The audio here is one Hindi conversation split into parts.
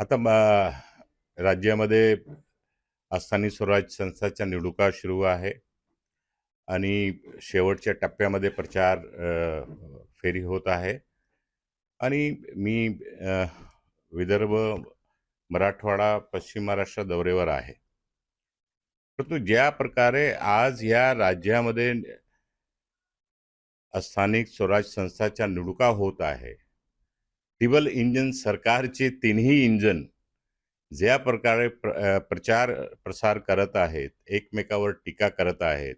आता राज्यामध्ये स्थानिक स्वराज संस्थाच्या निवडणुका सुरू आहे आणि शेवटच्या टप्प्यामध्ये प्रचार फेरी होत आहे आणि मी विदर्भ, मराठवाडा, पश्चिम महाराष्ट्र दौऱ्यावर आहे. परंतु ज्या प्रकारे आज या राज्यामध्ये स्थानिक स्वराज संस्थाच्या निवडणुका होत आहे, टिबल इंजन सरकारचे तिन्ही इंजन ज्या प्रकारे प्रचार प्रसार करत आहेत, एकमेकावर टीका करत आहेत.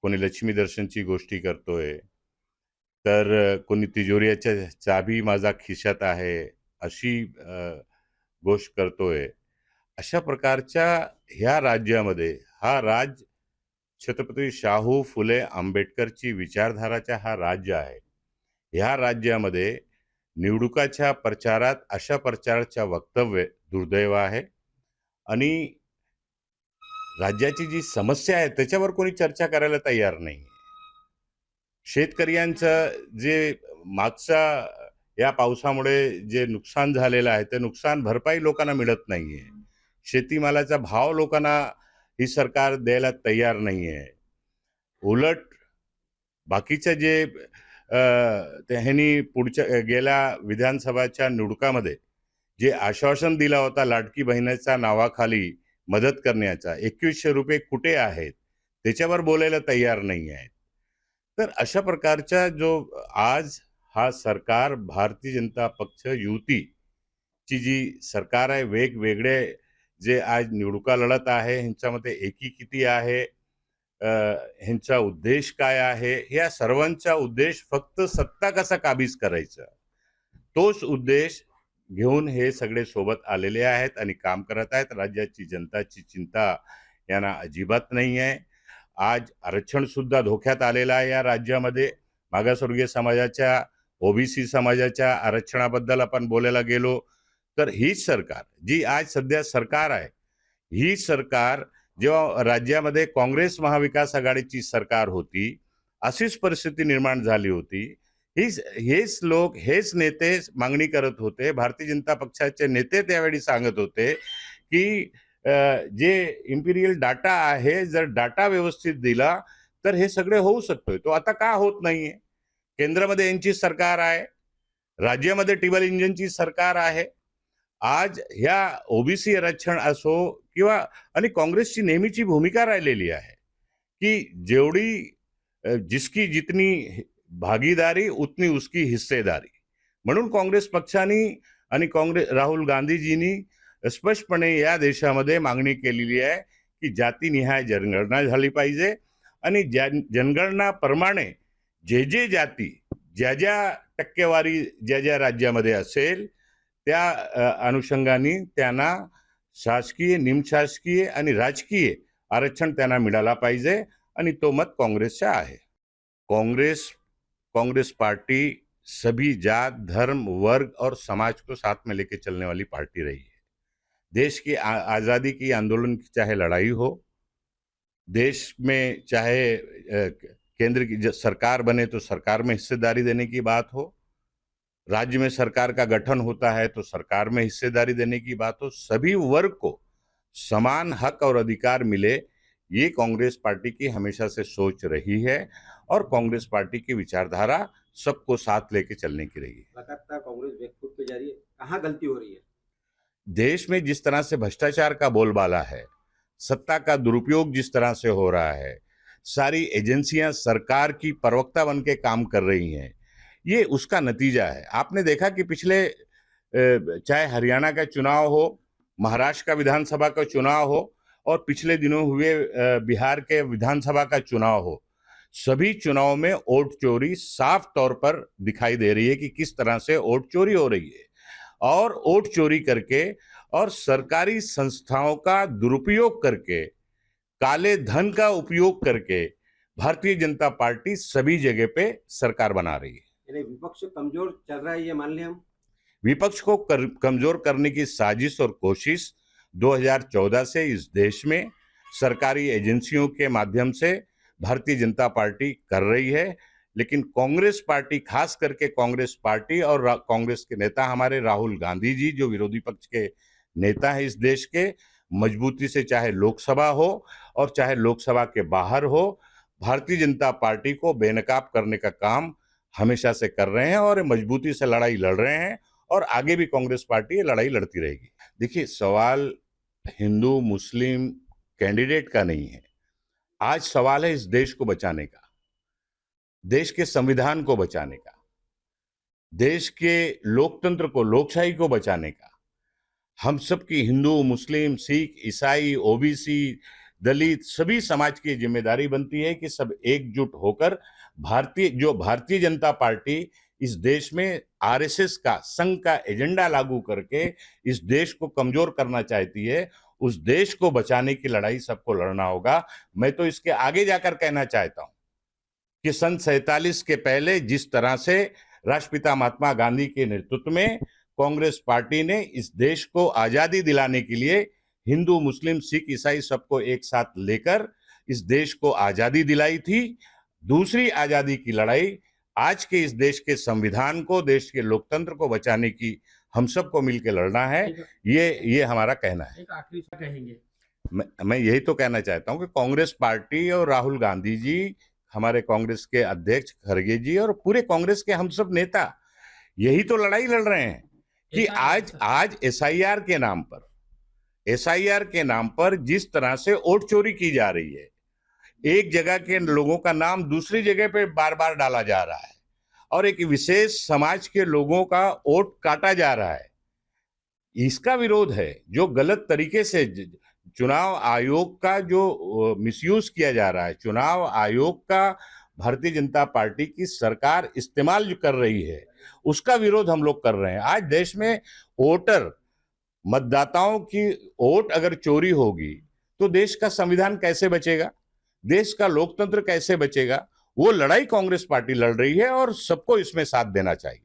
कोणी लक्ष्मी दर्शनची गोष्टी करतोय, तर कोणी तिजोरीच्या चाबी माझा खिशात आहे अशी गोष्ट करतोय. अशा प्रकारच्या ह्या राज्यामध्ये हा राज्य छत्रपती शाहू फुले आंबेडकरची विचारधाराचा हा राज्य आहे. ह्या राज्यामध्ये निवडणुकाच्या प्रचारात अशा प्रकारच्या वक्तव्य दुर्दैव आहे आणि राज्याची जी समस्या आहे त्याच्यावर कोणी चर्चा करायला तयार नाही. शेतकऱ्यांचं जे मागच्या या पावसामुळे जे नुकसान झालेलं आहे ते नुकसान भरपाई लोकांना मिळत नाहीये. शेतीमालाचा भाव लोकांना ही सरकार द्यायला तयार नाहीये. उलट बाकीचे जे त्यांनी पुढच्या गेल्या विधानसभाच्या निवडणुकामध्ये जे आश्वासन दिला होता लाडकी बहिणीच्या नावाखाली मदत करण्याचा, 2100 रुपये कुठे आहेत त्याच्यावर बोलायला तयार नाही आहेत. तर अशा प्रकारचा जो आज हा सरकार भारतीय जनता पक्ष युतीची जी सरकार आहे, वेगवेगळे जे आज निवडणुका लढत आहे ह्यांच्यामध्ये एकी किती आहे, ह्यांचा उद्देश काय आहे, या सर्वांचा उद्देश फक्त सत्ता कसा काबीज करायचा तोच उद्देश घेऊन हे सगळे सोबत आलेले आहेत आणि काम करत आहेत. राज्याची जनताची चिंता यांना अजिबात नाही आहे. आज आरक्षण सुद्धा धोक्यात आलेलं आहे. या राज्यामध्ये मागासवर्गीय समाजाच्या, ओबीसी समाजाच्या आरक्षणाबद्दल आपण बोलायला गेलो तर हीच सरकार जी आज सध्या सरकार आहे, ही सरकार जेव्हा राज्यामध्ये काँग्रेस महाविकास आघाडीची सरकार होती अशीच परिस्थिती निर्माण झाली होती. हेच लोक, हेच नेते मागणी करत होते. भारतीय जनता पक्षाचे नेते त्यावेळी सांगत होते की जे इम्पिरियल डाटा आहे, जर डाटा व्यवस्थित दिला तर हे सगळे होऊ शकतोय. तो आता का होत नाहीये? केंद्रामध्ये यांची सरकार आहे, राज्यामध्ये टिबल इंजनची सरकार आहे. आज ह्या ओबीसी आरक्षण असो किंवा आणि काँग्रेसची नेहमीची भूमिका राहिलेली आहे की जेवढी जिसकी जितनी भागीदारी उतनी उसकी हिस्सेदारी. म्हणून काँग्रेस पक्षाने आणि राहुल गांधीजींनी स्पष्टपणे या देशामध्ये मागणी केलेली आहे की जातीनिहाय जनगणना झाली पाहिजे आणि जनगणनाप्रमाणे जे जे जाती, ज्या ज्या टक्केवारी ज्या ज्या राज्यामध्ये असेल त्या अनुषंगाने त्यांना शासकीय, निमशासकीय आणि राजकीय आरक्षण त्यांना मिळाला पाहिजे आणि तो मत काँग्रेसचा आहे. कांग्रेस पार्टी सभी जात, धर्म, वर्ग और समाज को साथ में लेके चलने वाली पार्टी रही है. देश की आज़ादी की आंदोलन की चाहे लड़ाई हो, देश में चाहे केंद्र की सरकार बने तो सरकार में हिस्सेदारी देने की बात हो, राज्य में सरकार का गठन होता है तो सरकार में हिस्सेदारी देने की बात हो, सभी वर्ग को समान हक और अधिकार मिले, ये कांग्रेस पार्टी की हमेशा से सोच रही है और कांग्रेस पार्टी की विचारधारा सबको साथ लेके चलने की रही है. लगातार कांग्रेस बैकफुट पे जा रही है, कहाँ गलती हो रही है? देश में जिस तरह से भ्रष्टाचार का बोलबाला है, सत्ता का दुरुपयोग जिस तरह से हो रहा है, सारी एजेंसियां सरकार की प्रवक्ता बन के काम कर रही हैं, ये उसका नतीजा है. आपने देखा कि पिछले चाहे हरियाणा का चुनाव हो, महाराष्ट्र का विधानसभा का चुनाव हो और पिछले दिनों हुए बिहार के विधानसभा का चुनाव हो, सभी चुनाव में वोट चोरी साफ तौर पर दिखाई दे रही है कि किस तरह से वोट चोरी हो रही है और वोट चोरी करके और सरकारी संस्थाओं का दुरुपयोग करके, काले धन का उपयोग करके भारतीय जनता पार्टी सभी जगह पे सरकार बना रही है. यानी विपक्ष कमजोर चल रहा है, ये मान लें हम? विपक्ष को कमजोर करने की साजिश और कोशिश 2014 से इस देश में सरकारी एजेंसियों के माध्यम से भारतीय जनता पार्टी कर रही है. लेकिन कांग्रेस पार्टी, खास करके कांग्रेस पार्टी और कांग्रेस के नेता हमारे राहुल गांधी जी, जो विरोधी पक्ष के नेता हैं इस देश के, मजबूती से चाहे लोकसभा हो और चाहे लोकसभा के बाहर हो, भारतीय जनता पार्टी को बेनकाब करने का काम हमेशा से कर रहे हैं और मजबूती से लड़ाई लड़ रहे हैं और आगे भी कांग्रेस पार्टी ये लड़ाई लड़ती रहेगी। देखिए, सवाल हिंदू मुस्लिम कैंडिडेट का नहीं है, आज सवाल है इस देश को बचाने का, देश के संविधान को बचाने का, देश के लोकतंत्र को, लोकशाही को बचाने का। हम सब की, हिंदू मुस्लिम सिख ईसाई ओबीसी दलित सभी समाज की जिम्मेदारी बनती है कि सब एकजुट होकर भारतीय जनता पार्टी इस देश में आरएसएस का, संघ का एजेंडा लागू करके इस देश को कमजोर करना चाहती है, उस देश को बचाने की लड़ाई सबको लड़ना होगा। मैं तो इसके आगे जाकर कहना चाहता हूं कि सन 47 के पहले जिस तरह से राष्ट्रपिता महात्मा गांधी के नेतृत्व में कांग्रेस पार्टी ने इस देश को आजादी दिलाने के लिए हिंदू मुस्लिम सिख ईसाई सबको एक साथ लेकर इस देश को आजादी दिलाई थी, दूसरी आजादी की लड़ाई आज के इस देश के संविधान को, देश के लोकतंत्र को बचाने की हम सबको मिलकर लड़ना है। ये हमारा कहना है। एक आखिरी कहेंगे? मैं यही तो कहना चाहता हूं कि कांग्रेस पार्टी और राहुल गांधी जी, हमारे कांग्रेस के अध्यक्ष खड़गे जी और पूरे कांग्रेस के हम सब नेता यही तो लड़ाई लड़ रहे हैं कि आज एसआईआर के नाम पर जिस तरह से वोट चोरी की जा रही है, एक जगह के लोगों का नाम दूसरी जगह पे बार बार डाला जा रहा है और एक विशेष समाज के लोगों का वोट काटा जा रहा है, इसका विरोध है। जो गलत तरीके से चुनाव आयोग का जो मिसयूज किया जा रहा है, चुनाव आयोग का भारतीय जनता पार्टी की सरकार इस्तेमाल जो कर रही है, उसका विरोध हम लोग कर रहे हैं। आज देश में मतदाताओं की वोट अगर चोरी होगी तो देश का संविधान कैसे बचेगा, देश का लोकतंत्र कैसे बचेगा? वो लड़ाई कांग्रेस पार्टी लड़ रही है और सबको इसमें साथ देना चाहिए।